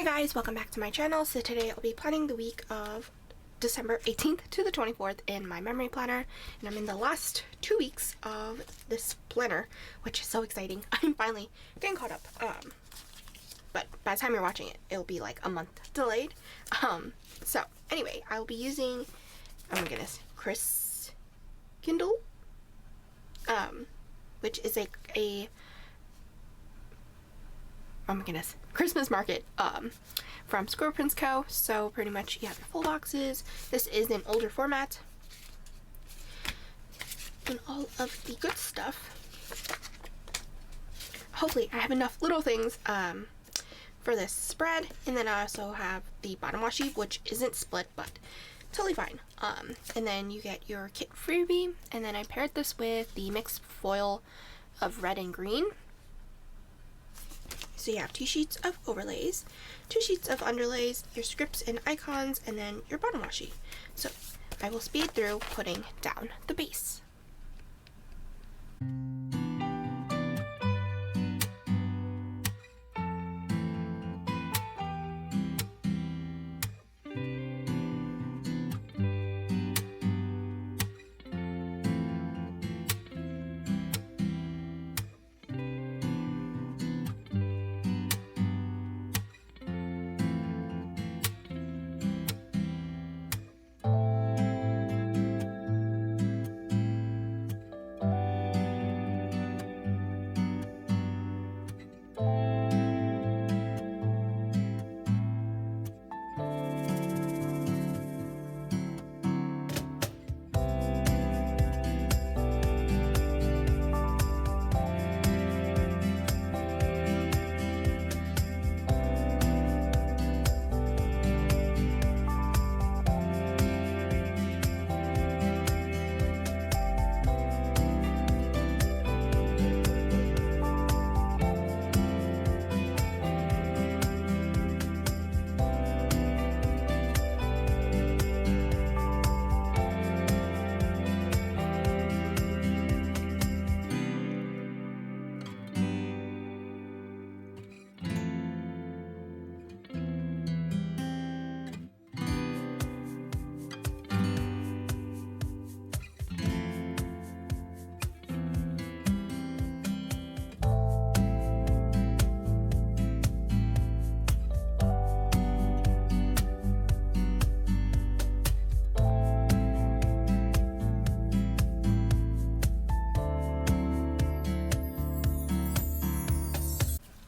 guys, welcome back to my channel. So today I'll be planning the week of December 18th to the 24th in my memory planner, and I'm in the last 2 weeks of this planner, which is so exciting. I'm finally getting caught up, but by the time you're watching it, it'll be like a month delayed. So anyway, I'll be using, oh my goodness, Christkindl, which is a oh my goodness, Christmas market from ScribblePrintsCo. So pretty much you have your full boxes. This is an older format and all of the good stuff. Hopefully I have enough little things for this spread, and then I also have the bottom washi, which isn't split but totally fine. And then you get your kit freebie, and then I paired this with the mixed foil of red and green. So you have 2 sheets of overlays, 2 sheets of underlays, your scripts and icons, and then your bottom washi. So I will speed through putting down the base.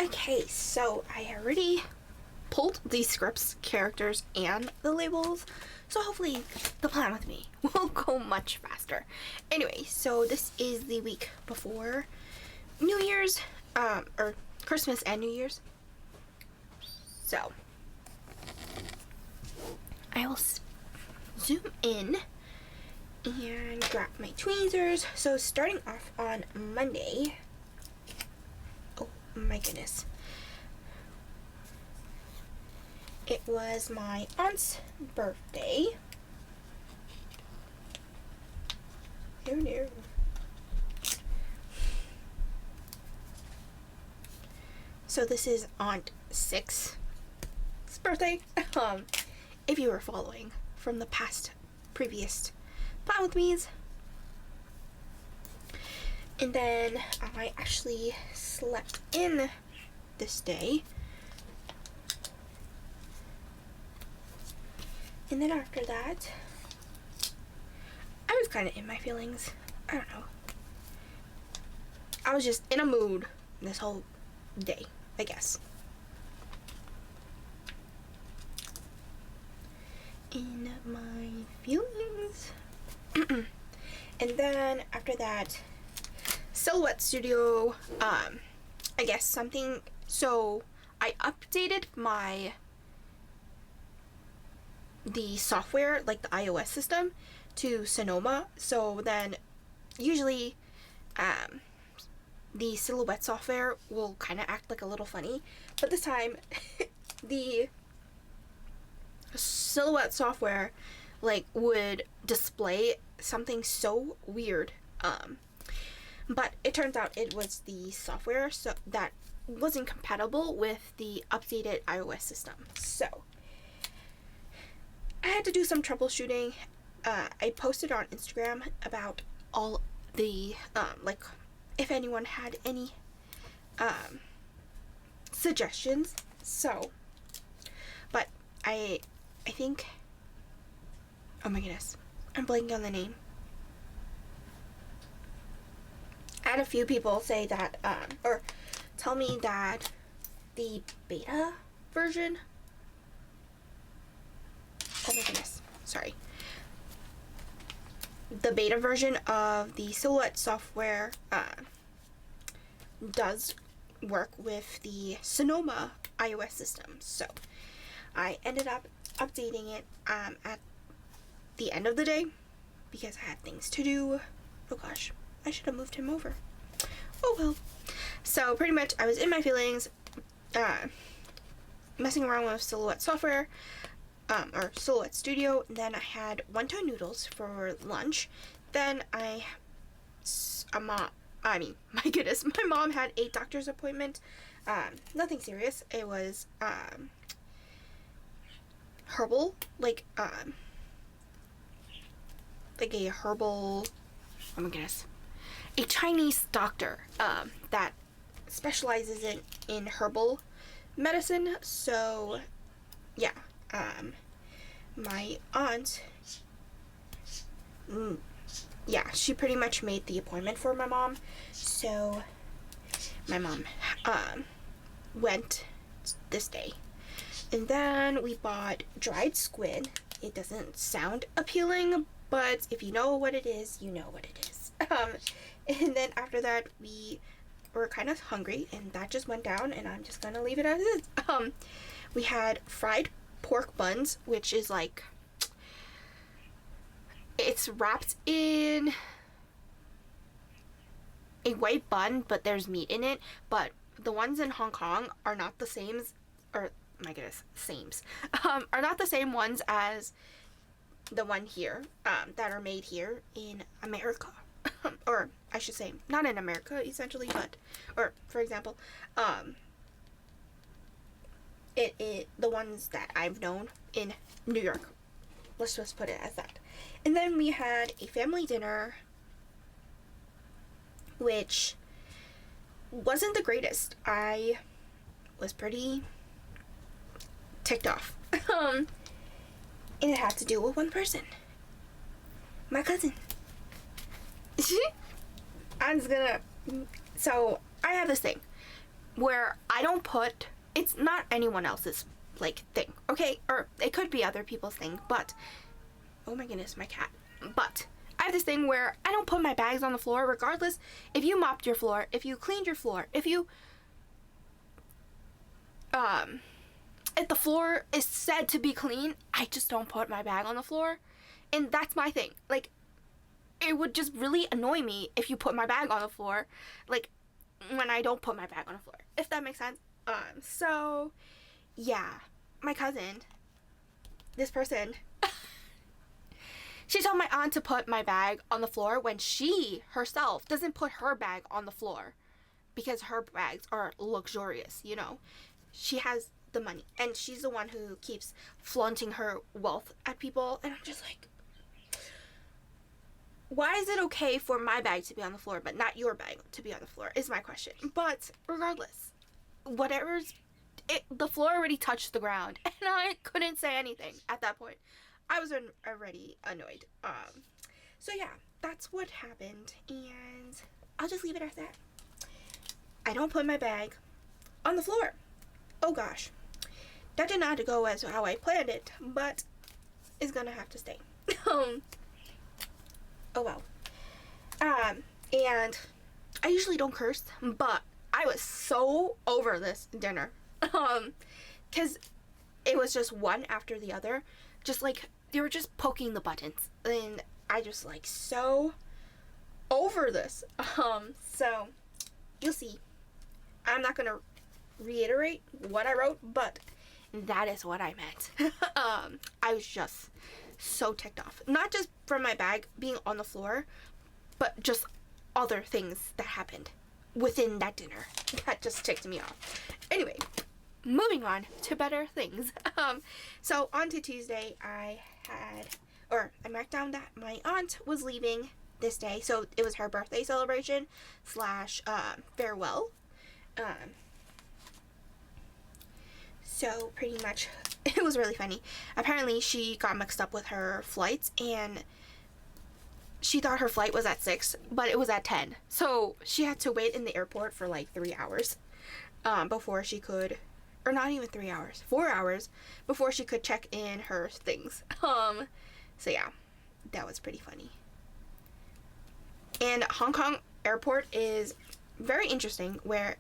Okay, so I already pulled the scripts, characters, and the labels, so hopefully the plan with me will go much faster. Anyway, so this is the week before New Year's, or Christmas and New Year's. So I will zoom in and grab my tweezers. So starting off on Monday, oh my goodness, it was my aunt's birthday. No. So this is Aunt Six's birthday. If you were following from the previous plan with me's. And then I actually slept in this day. And then after that, I was kind of in my feelings. I don't know. I was just in a mood this whole day, I guess. In my feelings. And then after that, Silhouette Studio, I guess something, so I updated the software, like the iOS system, to Sonoma. So then usually the Silhouette software will kind of act like a little funny, but this time the Silhouette software like would display something so weird, but it turns out it was the software so that wasn't compatible with the updated iOS system. So I had to do some troubleshooting. I posted on Instagram about all the like if anyone had any suggestions. So, but I think, oh my goodness, I'm blanking on the name. I had a few people say that or tell me that the beta version, oh my goodness, sorry, the beta version of the Silhouette software does work with the Sonoma iOS system. So I ended up updating it at the end of the day because I had things to do. Oh gosh, I should have moved him over. Oh well. So pretty much I was in my feelings, messing around with Silhouette software, or Silhouette Studio. And then I had wonton noodles for lunch. Then my goodness, my mom had a doctor's appointment. Nothing serious. It was herbal, like a herbal, oh my goodness, a Chinese doctor that specializes in herbal medicine. So yeah, my aunt, yeah, she pretty much made the appointment for my mom. So my mom went this day. And then we bought dried squid. It doesn't sound appealing, but if you know what it is, you know what it is. And then after that, we were kind of hungry, and that just went down, and I'm just gonna leave it as is. We had fried pork buns, which is like, it's wrapped in a white bun, but there's meat in it. But the ones in Hong Kong are not the same, or my goodness, are not the same ones as the one here, that are made here in America. Or I should say, not in America, essentially, but, or for example, the ones that I've known in New York. Let's just put it as that. And then we had a family dinner, which wasn't the greatest. I was pretty ticked off. And it had to do with one person. My cousin. So I have this thing where I don't put, it's not anyone else's like thing, okay? Or it could be other people's thing, but, oh my goodness, my cat. But I have this thing where I don't put my bags on the floor, regardless if you mopped your floor, if you cleaned your floor, if the floor is said to be clean, I just don't put my bag on the floor. And that's my thing. Like, it would just really annoy me if you put my bag on the floor, like, when I don't put my bag on the floor, if that makes sense. So, yeah, my cousin, this person, she told my aunt to put my bag on the floor when she herself doesn't put her bag on the floor because her bags are luxurious, you know. She has the money, and she's the one who keeps flaunting her wealth at people, and I'm just like, why is it okay for my bag to be on the floor but not your bag to be on the floor is my question. But regardless, the floor already touched the ground, and I couldn't say anything at that point. I was already annoyed. So yeah, that's what happened, and I'll just leave it at that. I don't put my bag on the floor. Oh gosh, that did not go as how I planned it, but it's gonna have to stay. Oh well. And I usually don't curse, but I was so over this dinner. Cause it was just one after the other. Just like, they were just poking the buttons. And I just like so over this. So you'll see. I'm not gonna reiterate what I wrote, but that is what I meant. I was just so ticked off. Not just from my bag being on the floor, but just other things that happened within that dinner. That just ticked me off. Anyway, moving on to better things. So on to Tuesday, I marked down that my aunt was leaving this day, so it was her birthday celebration slash farewell. So pretty much, it was really funny. Apparently, she got mixed up with her flights, and she thought her flight was at 6, but it was at 10. So she had to wait in the airport for like 3 hours before she could, or not even 3 hours, 4 hours before she could check in her things. So yeah, that was pretty funny. And Hong Kong airport is very interesting, where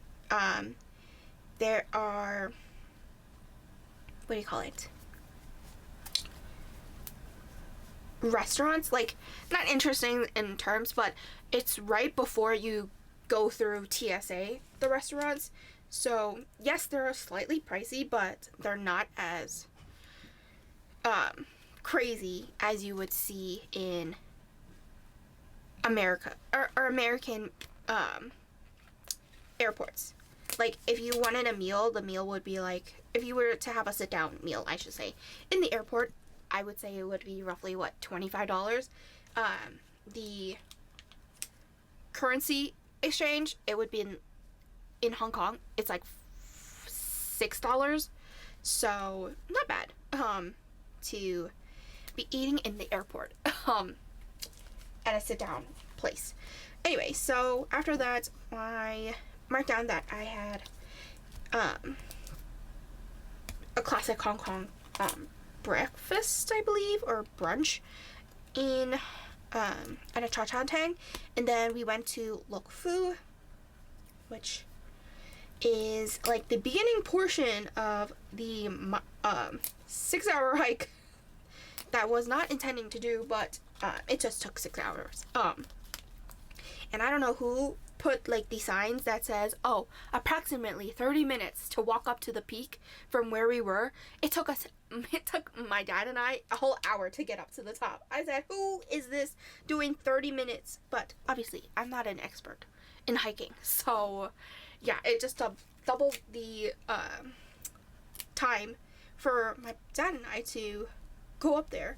there are, what do you call it? Restaurants, like, not interesting in terms, but it's right before you go through TSA, the restaurants. So yes, they're slightly pricey, but they're not as crazy as you would see in America or American airports. Like, if you wanted a meal, the meal would be like, if you were to have a sit down meal, I should say, in the airport, I would say it would be roughly, what, $25. The currency exchange, it would be in Hong Kong, it's like $6. So not bad to be eating in the airport at a sit down place. Anyway, so after that, I marked down that I had a classic Hong Kong breakfast, I believe, or brunch in at a Cha Cha Tang, and then we went to Lok Fu, which is like the beginning portion of the 6-hour hike that was not intending to do, but it just took 6 hours. And I don't know who put like the signs that says, oh, approximately 30 minutes to walk up to the peak from where we were. It took my dad and I a whole hour to get up to the top. I said, who is this doing 30 minutes? But obviously, I'm not an expert in hiking. So yeah, it just doubled the time for my dad and I to go up there.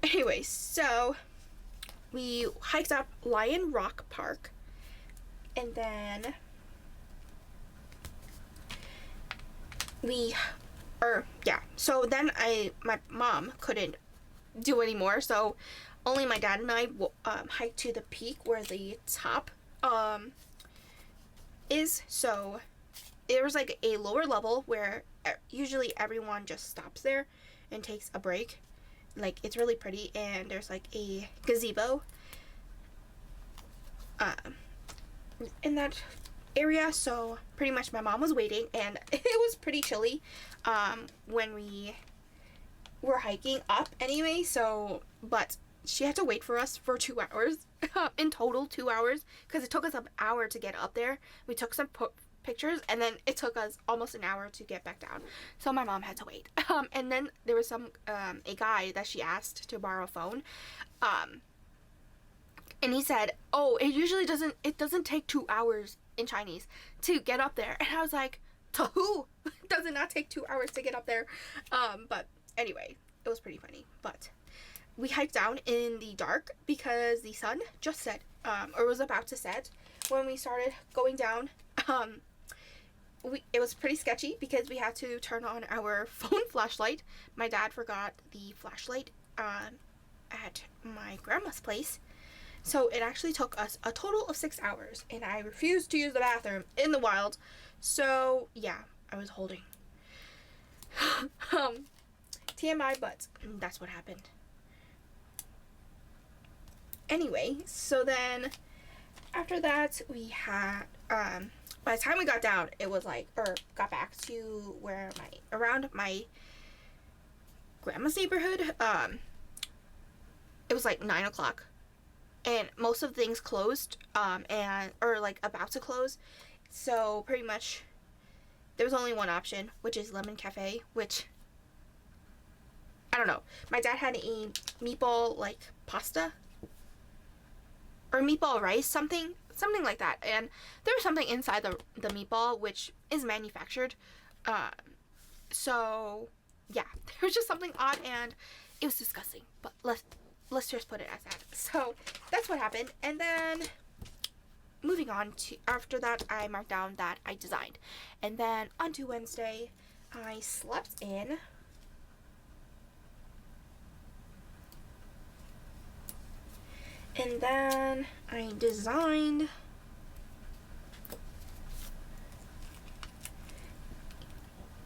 Anyway, so we hiked up Lion Rock Park, and then so then my mom couldn't do anymore, so only my dad and I hiked to the peak where the top is. So there was like a lower level where usually everyone just stops there and takes a break. Like, it's really pretty, and there's like a gazebo in that area. So pretty much my mom was waiting, and it was pretty chilly when we were hiking up anyway. So, but she had to wait for us for 2 hours in total, 2 hours, because it took us an hour to get up there. We took some pictures, and then it took us almost an hour to get back down. So my mom had to wait. And then there was a guy that she asked to borrow a phone, and he said, oh, it doesn't take 2 hours in Chinese to get up there. And I was like, to who? Does it not take 2 hours to get up there? But anyway, it was pretty funny. But we hiked down in the dark because the sun just set, or was about to set when we started going down. It was pretty sketchy because we had to turn on our phone flashlight. My dad forgot the flashlight at my grandma's place. So it actually took us a total of 6 hours, and I refused to use the bathroom in the wild. So yeah, I was holding. TMI, but that's what happened. Anyway, so then after that we had by the time we got down, it was like, or got back to around my grandma's neighborhood, it was like 9 o'clock, and most of the things closed, or like about to close. So pretty much there was only one option, which is Lemon Cafe, which I don't know. My dad had a meatball like pasta or meatball rice something something like that. And there was something inside the meatball which is manufactured. So yeah, there was just something odd and it was disgusting. But let's just put it as that. So that's what happened. And then moving on to after that, I marked down that I designed. And then onto Wednesday, I slept in. And then I designed.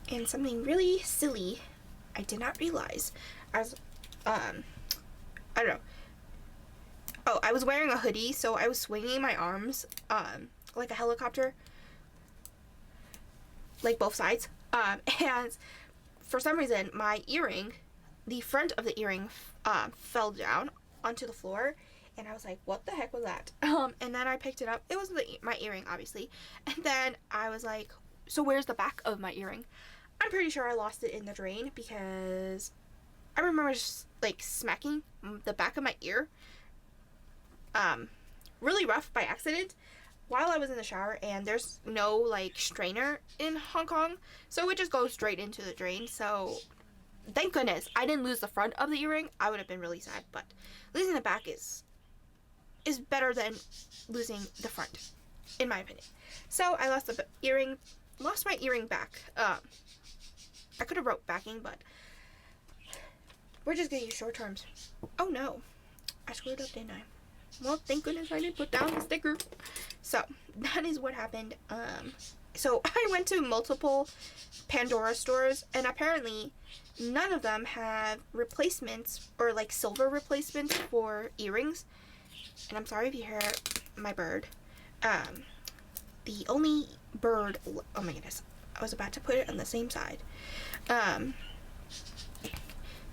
And something really silly I did not realize as I don't know. Oh, I was wearing a hoodie, so I was swinging my arms like a helicopter, like both sides. And for some reason, my earring, the front of the earring, fell down onto the floor, and I was like, "What the heck was that?" And then I picked it up. It was my earring, obviously. And then I was like, "So where's the back of my earring?" I'm pretty sure I lost it in the drain because I remember just like smacking the back of my ear really rough by accident while I was in the shower, and there's no like strainer in Hong Kong, so it just goes straight into the drain. So thank goodness I didn't lose the front of the earring. I would have been really sad, but losing the back is better than losing the front, in my opinion. So I lost my earring back. I could have wrote backing, but we're just gonna use short terms. Oh no, I screwed up, didn't I? Well, thank goodness I didn't put down the sticker. So that is what happened. So I went to multiple Pandora stores, and apparently none of them have replacements or like silver replacements for earrings. And I'm sorry if you hear my bird. The only bird, oh my goodness, I was about to put it on the same side.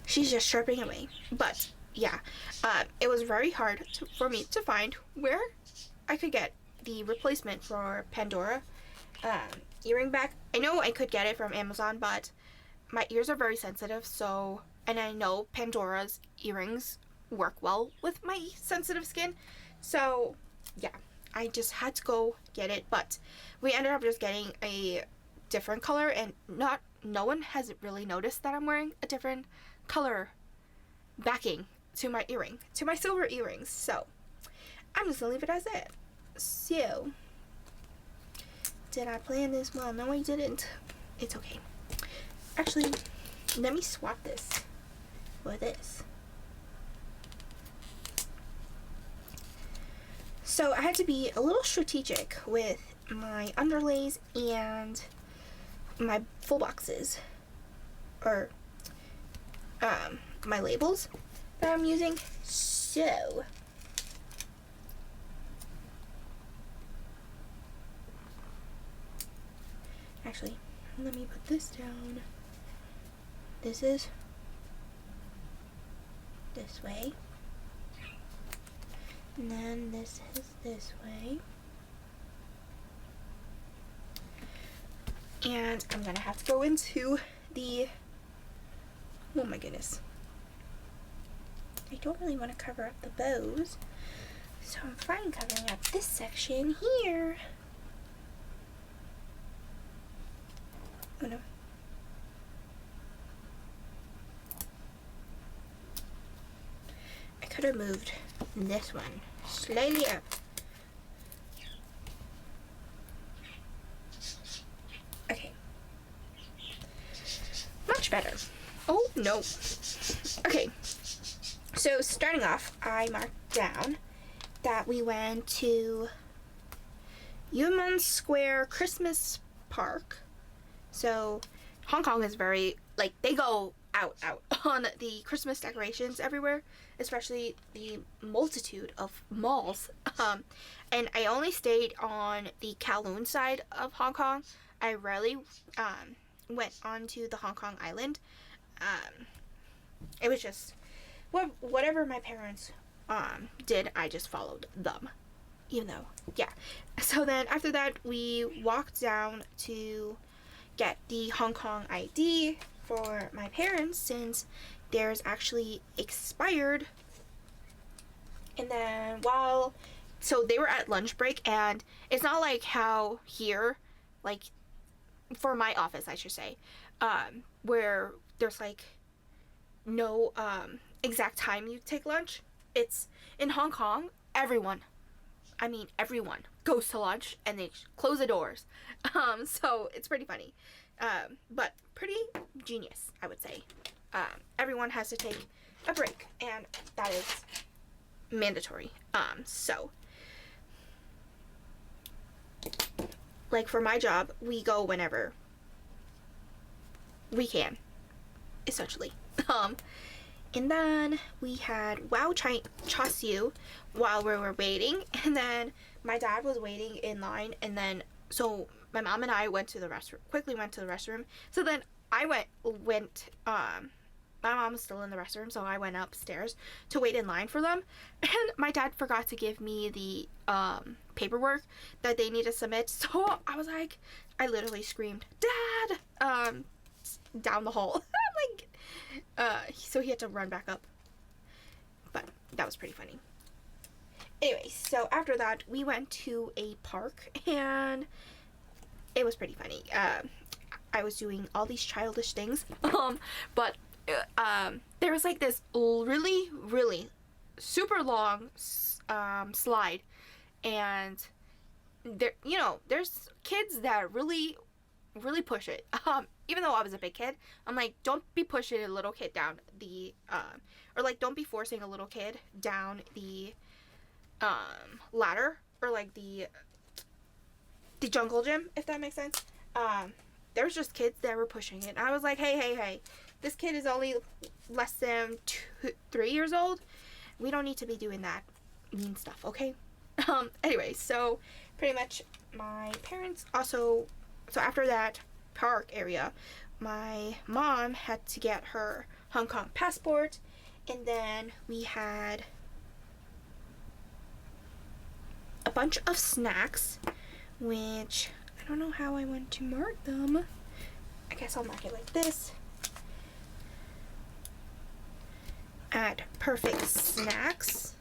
She's just chirping away. But yeah, it was very hard for me to find where I could get the replacement for Pandora earring back. I know I could get it from Amazon, but my ears are very sensitive, so, and I know Pandora's earrings work well with my sensitive skin, so yeah, I just had to go get it. But we ended up just getting a different color, and no one has really noticed that I'm wearing a different color backing to my earring, to my silver earrings. So I'm just gonna leave it as it. So did I plan this well? No, I didn't. It's okay. Actually, let me swap this for this. So I had to be a little strategic with my underlays and my full boxes, or my labels that I'm using. So actually, let me put this down. This is this way, and then this is this way. And I'm gonna have to go into the, oh my goodness, I don't really want to cover up the bows, so I'm fine covering up this section here. Oh no. I could have moved this one slightly up. Okay. Much better. Oh no. Okay. So starting off, I marked down that we went to Yunnan Square Christmas Park. So Hong Kong is very, like, they go out on the Christmas decorations everywhere, especially the multitude of malls. And I only stayed on the Kowloon side of Hong Kong. I rarely went onto the Hong Kong island. It was just whatever my parents did, I just followed them, even though, yeah. So then after that, we walked down to get the Hong Kong ID for my parents, since theirs actually expired. And then while so they were at lunch break, and it's not like how here, like for my office I should say, where there's like no exact time you take lunch. It's in Hong Kong, everyone goes to lunch and they close the doors. So it's pretty funny, but pretty genius, I would say. Everyone has to take a break, and that is mandatory. So like for my job, we go whenever we can, essentially. And then we had Wow Cha Siu while we were waiting, and then my dad was waiting in line, and then so my mom and I went to the restroom. So then I went my mom was still in the restroom, so I went upstairs to wait in line for them, and my dad forgot to give me the paperwork that they need to submit. So I was like, I literally screamed, "Dad!" Down the hall. So he had to run back up, but that was pretty funny. Anyway, so after that we went to a park, and it was pretty funny. I was doing all these childish things, but there was like this really super long slide, and there's kids that really push it. Even though I was a big kid, I'm like, don't be pushing a little kid down the or like don't be forcing a little kid down the ladder, or like the jungle gym, if that makes sense. There was just kids that were pushing it. I was like, hey, this kid is only less than 3 years old. We don't need to be doing that mean stuff, okay? Anyway, so pretty much my parents also, so after that park area, my mom had to get her Hong Kong passport, and then we had a bunch of snacks, which I don't know how I want to mark them. I guess I'll mark it like this. At Perfect Snacks.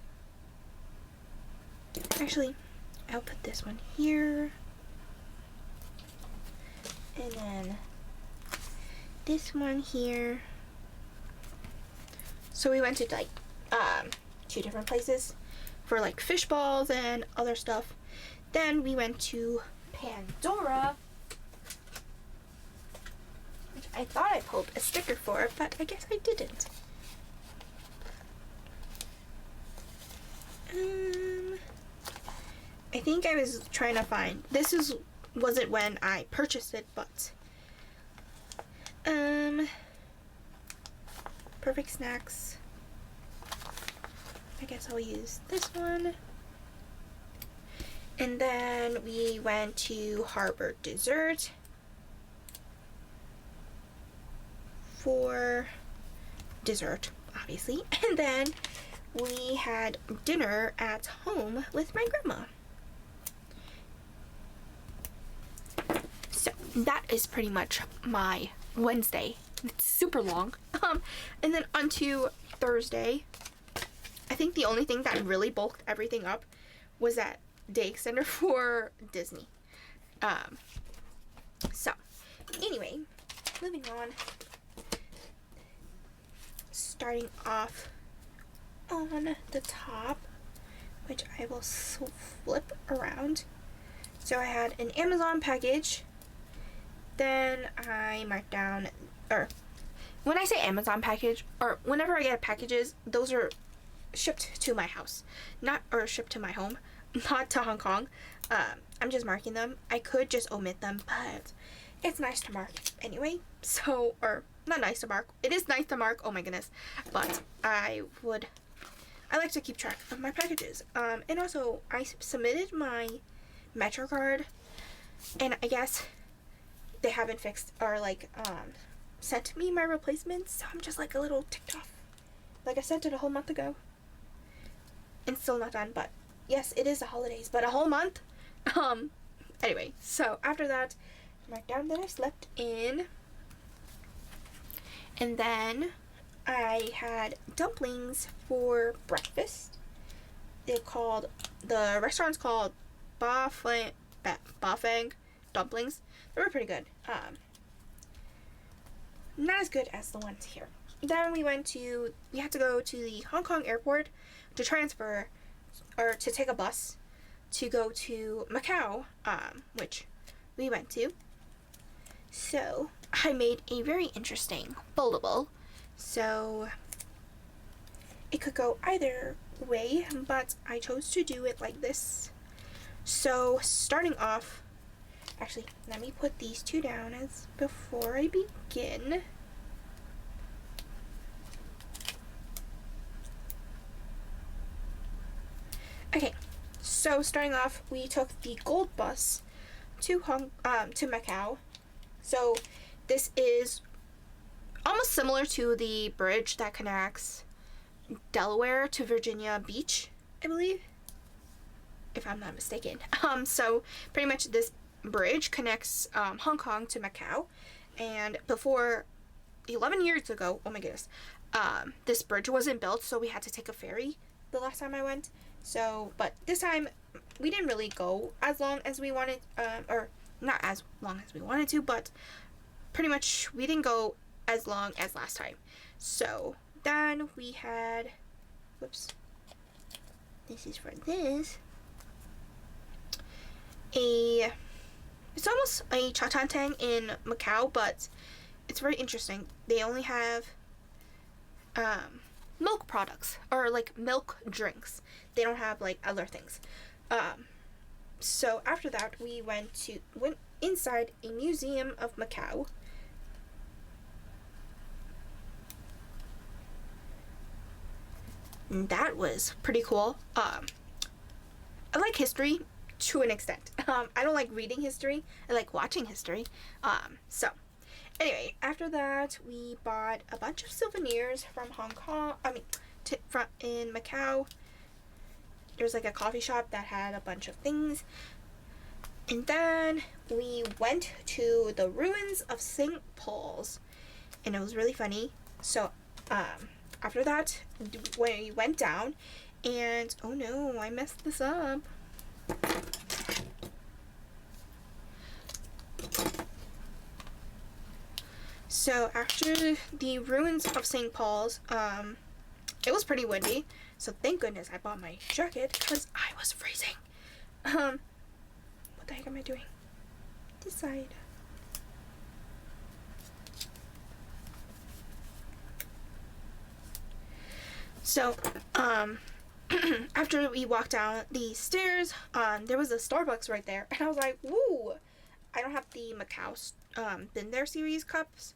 Actually, I'll put this one here. And then this one here. So we went to like 2 different places for like fish balls and other stuff. Then we went to Pandora, which I thought I pulled a sticker for, but I guess I didn't. I think I was trying to find, wasn't when I purchased it, but Perfect Snacks. I guess I'll use this one. And then we went to Harbor Dessert for dessert, obviously. And then we had dinner at home with my grandma. So that is pretty much my Wednesday. It's super long. And then onto Thursday, I think the only thing that really bulked everything up was that day extender for Disney. So anyway, moving on. Starting off on the top, which I will flip around. So I had an Amazon package. Then I marked down, or when I say Amazon package, or whenever I get packages, those are shipped to my house, shipped to my home, not to Hong Kong. I'm just marking them. I could just omit them, but it's nice to mark anyway. So, or not nice to mark. It is nice to mark. Oh my goodness. But I like to keep track of my packages. And also I submitted my MetroCard, and I guess they haven't fixed or like sent me my replacements. So I'm just like a little ticked off. Like I sent it a whole month ago, and still not done. But yes, it is the holidays, but a whole month. Anyway, so after that, marked down that I slept in, and then I had dumplings for breakfast. the restaurant's called Bafang dumplings. They were pretty good. Not as good as the ones here. Then we had to go to the Hong Kong airport to transfer, or to take a bus to go to Macau, which we went to. So I made a very interesting foldable. So it could go either way, but I chose to do it like this. So starting off, actually, let me put these two down before I begin. Okay, so starting off, we took the gold bus to Macau. So this is almost similar to the bridge that connects Delaware to Virginia Beach, I believe, if I'm not mistaken. So pretty much this bridge connects Hong Kong to Macau, and before 11 years ago, oh my goodness, this bridge wasn't built, so we had to take a ferry the last time I went. So, but this time we didn't really go as long as we wanted, or not as long as we wanted to, but pretty much we didn't go as long as last time. So then we had, whoops, this is for this, it's almost a cha chaan tang in Macau, but it's very interesting. They only have milk products, or like milk drinks. They don't have like other things. So after that, we went inside a museum of Macau. And that was pretty cool. I like history to an extent. I don't like reading history. I like watching history. So anyway, after that, we bought a bunch of souvenirs from Hong Kong. In Macau. There's like a coffee shop that had a bunch of things. And then we went to the ruins of St. Paul's, and it was really funny. So after that, we went down, and oh no, I messed this up. So after the ruins of St. Paul's, it was pretty windy, so thank goodness I bought my jacket because I was freezing. What the heck am I doing? This side. So, after we walked down the stairs, there was a Starbucks right there, and I was like, woo! I don't have the Macau Been There series cups.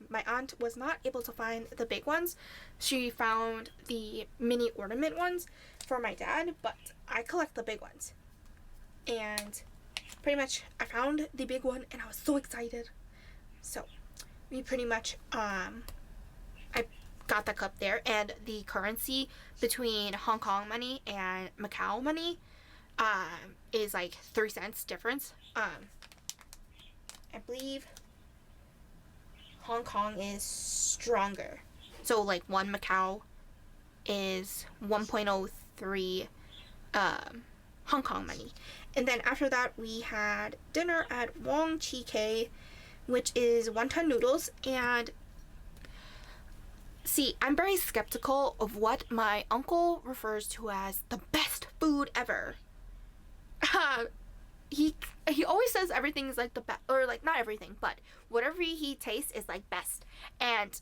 My aunt was not able to find the big ones. She found the mini ornament ones for my dad, but I collect the big ones. And pretty much I found the big one, and I was so excited. So we pretty much I got the cup there, and the currency between Hong Kong money and Macau money is like 3 cents difference. I believe Hong Kong is stronger. So like 1 Macau is 1.03 Hong Kong money. And then after that, we had dinner at Wong Chi Kei, which is wonton noodles. And see, I'm very skeptical of what my uncle refers to as the best food ever. He always says everything is like the best, or like not everything, but whatever he tastes is like best. And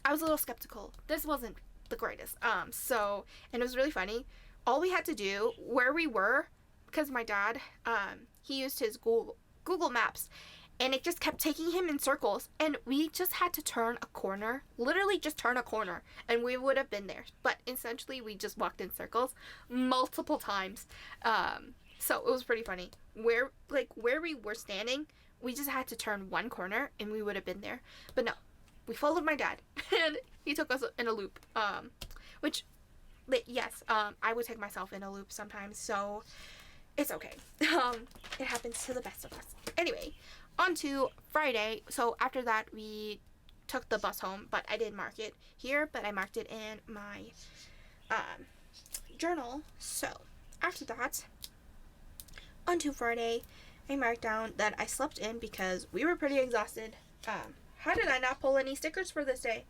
I was a little skeptical. This wasn't the greatest. And it was really funny. All we had to do where we were, because my dad, he used his Google Maps, and it just kept taking him in circles, and we just had to turn a corner, literally just turn a corner, and we would have been there. But essentially, we just walked in circles multiple times. So it was pretty funny. Where we were standing, we just had to turn one corner, and we would have been there. But no, we followed my dad, and he took us in a loop. Yes, I would take myself in a loop sometimes, so it's okay. It happens to the best of us. Anyway, on to Friday. So after that, we took the bus home, but I didn't mark it here, but I marked it in my journal. So after that, onto Friday, I marked down that I slept in because we were pretty exhausted. How did I not pull any stickers for this day?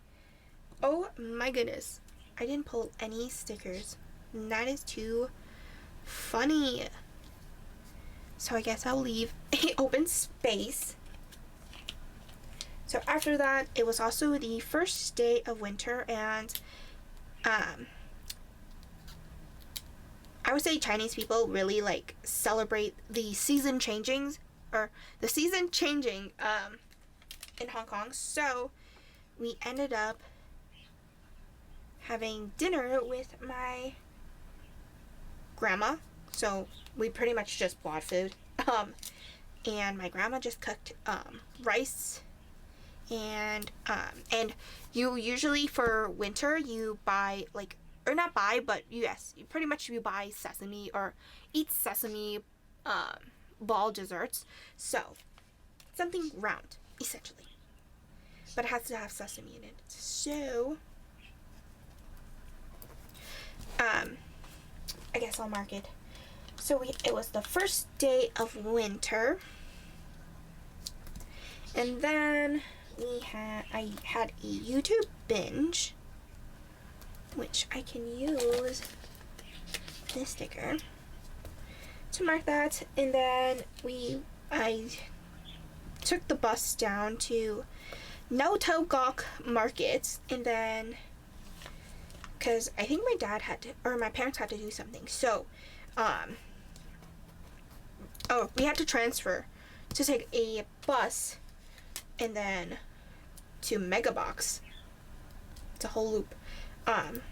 Oh my goodness, I didn't pull any stickers. And that is too funny. So I guess I'll leave an open space. So after that, it was also the first day of winter, and I would say Chinese people really like celebrate the season changings, or the season changing in Hong Kong. So we ended up having dinner with my grandma. So we pretty much just bought food. And my grandma just cooked rice, and you usually for winter you buy like, or not buy, but yes, you pretty much you buy sesame or eat sesame ball desserts. So something round essentially, but it has to have sesame in it. So I guess I'll mark it. So it was the first day of winter, and then I had a YouTube binge, which I can use this sticker to mark that. And then I took the bus down to Naoto Gok Market, and then because I think my dad had to, or my parents had to do something, so we had to transfer to take a bus and then to Megabox. It's a whole loop. And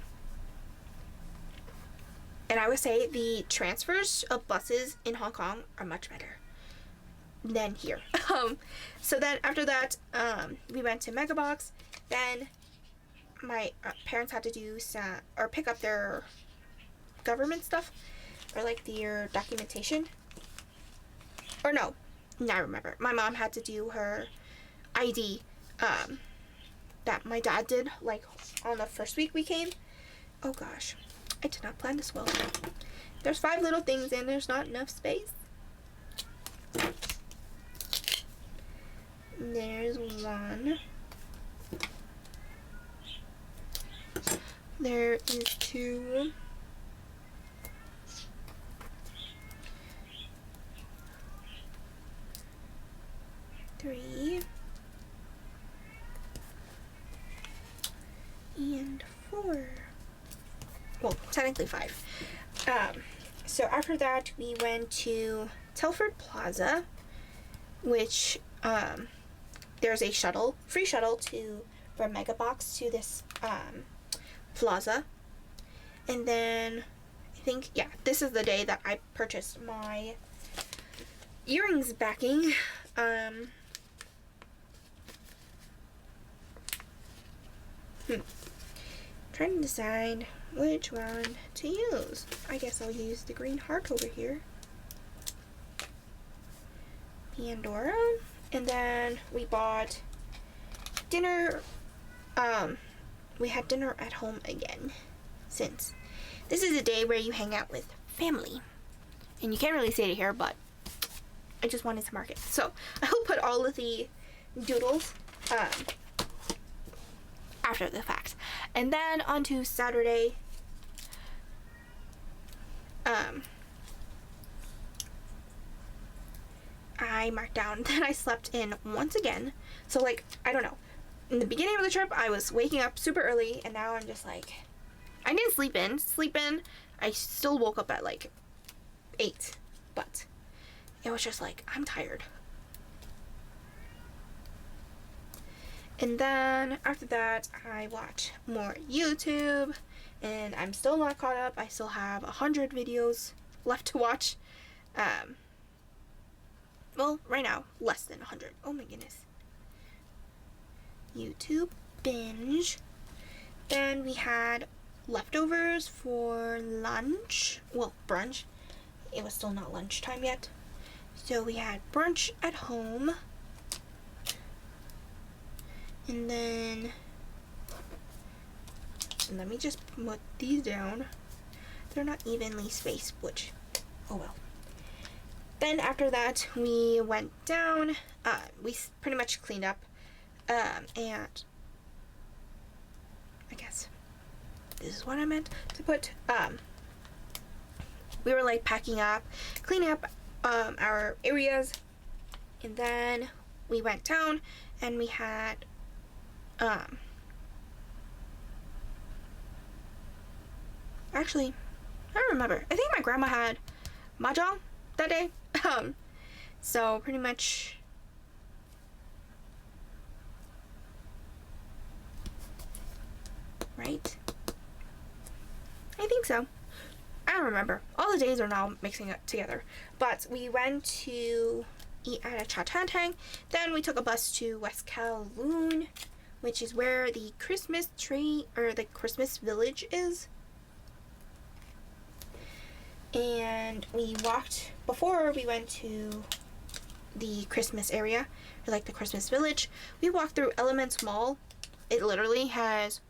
I would say the transfers of buses in Hong Kong are much better than here. So then after that, we went to Megabox. Then my parents had to do or pick up their government stuff, or like their documentation. Or no, I remember. My mom had to do her ID that my dad did like on the first week we came. Oh gosh, I did not plan this well. There's 5 little things and there's not enough space. There's 1. There is 2. 3. And 4. Well, technically 5. So after that, we went to Telford Plaza, which there's a shuttle, free shuttle from Megabox to this plaza. And then I think, yeah, this is the day that I purchased my earrings backing. Trying to decide which one to use. I guess I'll use the green heart over here. Pandora. And then we bought dinner. We had dinner at home again, since this is a day where you hang out with family. And you can't really say it here, but I just wanted to mark it. So I'll put all of the doodles after the fact. And then on to Saturday, I marked down that I slept in once again. So like, I don't know, in the beginning of the trip I was waking up super early, and now I'm just like, I didn't sleep in. I still woke up at like 8, but it was just like, I'm tired. And then after that, I watch more YouTube, and I'm still not caught up. I still have 100 videos left to watch. Well, right now, less than 100. Oh my goodness. YouTube binge. Then we had leftovers for lunch. Well, brunch. It was still not lunchtime yet. So we had brunch at home. And then, let me just put these down. they're not evenly spaced, which, oh well. Then after that, we went down. We pretty much cleaned up, and I guess this is what I meant to put. We were like packing up, cleaning up our areas, and then we went down and we had actually, I don't remember. I think my grandma had mahjong that day. So pretty much right? I think so. I don't remember. All the days are now mixing it together. But we went to eat at a cha-cha-tang. Then we took a bus to West Kowloon, which is where the Christmas tree, or the Christmas village is. And we walked, before we went to the Christmas area, or like the Christmas village, we walked through Elements Mall. It literally has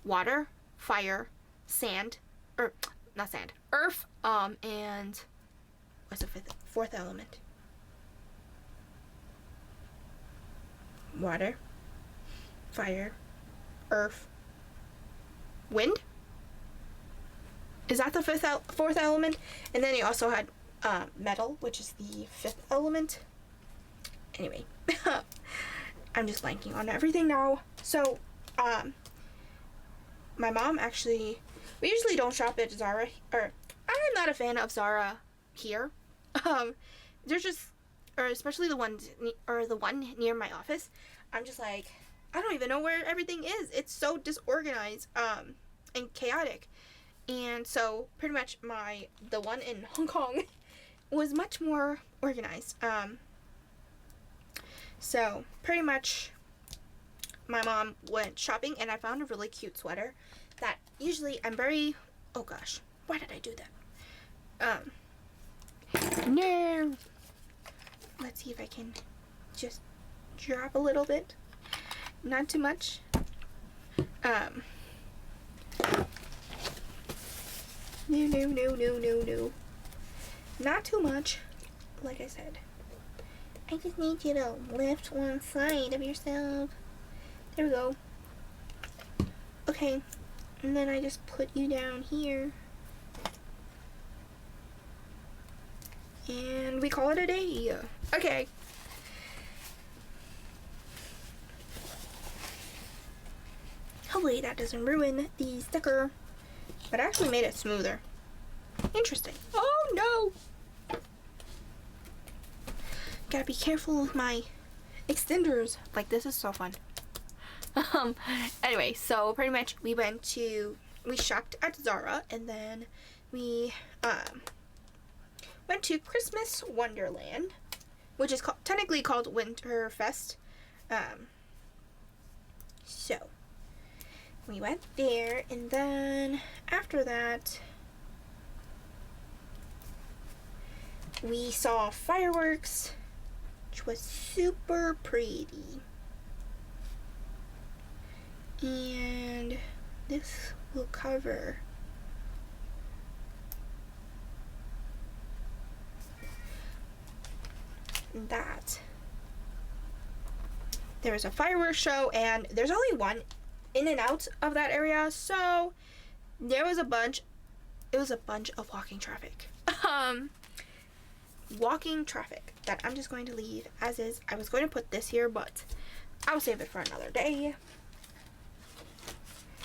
water, fire, sand, or not sand, earth, and what's the fourth element? Water, fire, earth, wind? Is that the fourth element? And then you also had metal, which is the fifth element. Anyway, I'm just blanking on everything now. So, my mom actually, we usually don't shop at Zara, or I'm not a fan of Zara here. There's just, or especially the one near my office. I'm just like, I don't even know where everything is. It's so disorganized, and chaotic. And so pretty much the one in Hong Kong was much more organized. So pretty much my mom went shopping and I found a really cute sweater that usually I'm very, oh gosh, why did I do that? No. Let's see if I can just drop a little bit. Not too much. No. Not too much. Like I said. I just need you to lift one side of yourself. There we go. Okay. And then I just put you down here. And we call it a day. Okay. Hopefully that doesn't ruin the sticker. But I actually made it smoother. Interesting. Oh no! Gotta be careful with my extenders. Like, this is so fun. Anyway, so pretty much we shopped at Zara, and then we went to Christmas Wonderland, which is technically called Winterfest. So we went there, and then after that we saw fireworks, which was super pretty. And this will cover that. There was a fireworks show, and there's only one in and out of that area, so there was a bunch of walking traffic. Walking traffic that I'm just going to leave as is. I was going to put this here, but I'll save it for another day.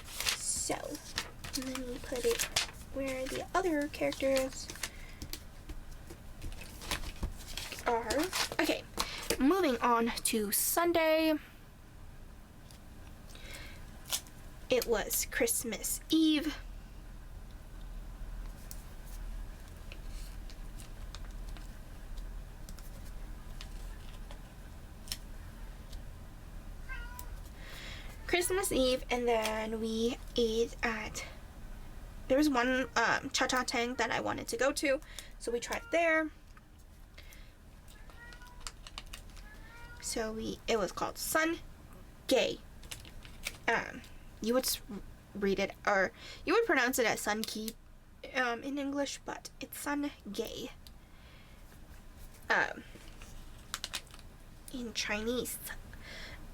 So, and then we put it where the other characters are. Okay, moving on to Sunday. It was Christmas Eve. Christmas Eve, and then we ate at, there was one cha-cha tang that I wanted to go to, so we tried there. So it was called Sun Gay. You would read it, or you would pronounce it as Sun Ki, in English, but it's Sungay in Chinese.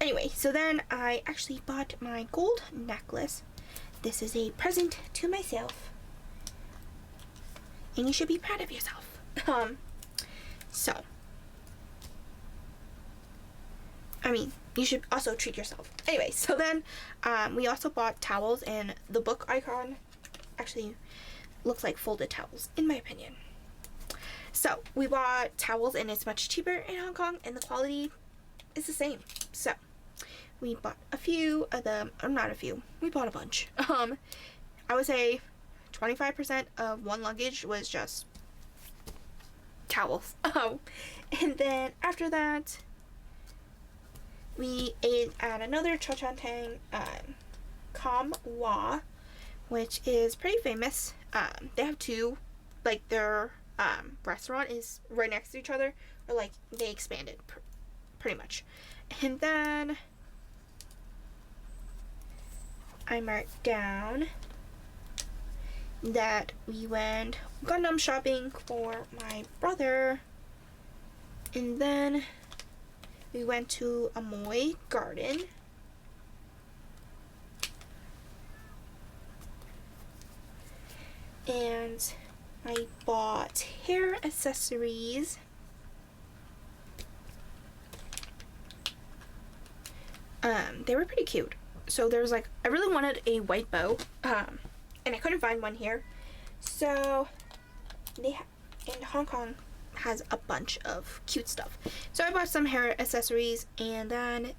Anyway, so then I actually bought my gold necklace. This is a present to myself, and you should be proud of yourself. So, I mean, you should also treat yourself. Anyway, so then we also bought towels, and the book icon actually looks like folded towels, in my opinion. So we bought towels, and it's much cheaper in Hong Kong, and the quality is the same. So we bought a few of them. Not a few. We bought a bunch. I would say 25% of one luggage was just towels. And then after that, we ate at another Chochan Kam Wa, which is pretty famous. They have two, like their restaurant is right next to each other, or like they expanded pretty much. And then I marked down that we went Gundam shopping for my brother, and then we went to Amoy Garden. And I bought hair accessories. They were pretty cute. So there was like, I really wanted a white bow, and I couldn't find one here. So in Hong Kong has a bunch of cute stuff. So I bought some hair accessories, and then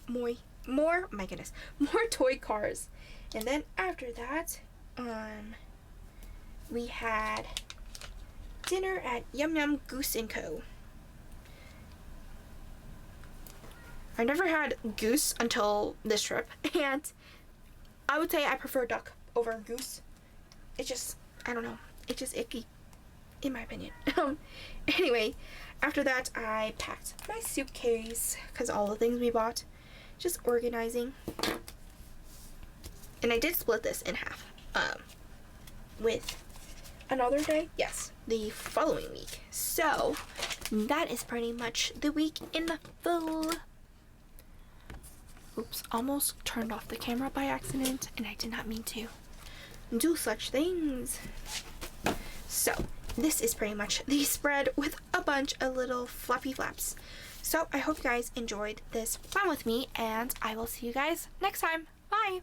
more toy cars. And then after that, we had dinner at Yum Yum Goose & Co. I never had goose until this trip, and I would say I prefer duck over goose. It's just, I don't know, it's just icky, in my opinion. Anyway, after that I packed my suitcase, because all the things we bought, just organizing. And I did split this in half, with another day, yes, the following week. So that is pretty much the week in full. Oops, almost turned off the camera by accident, and I did not mean to do such things. So this is pretty much the spread with a bunch of little fluffy flaps. So I hope you guys enjoyed this fun with me, and I will see you guys next time. Bye!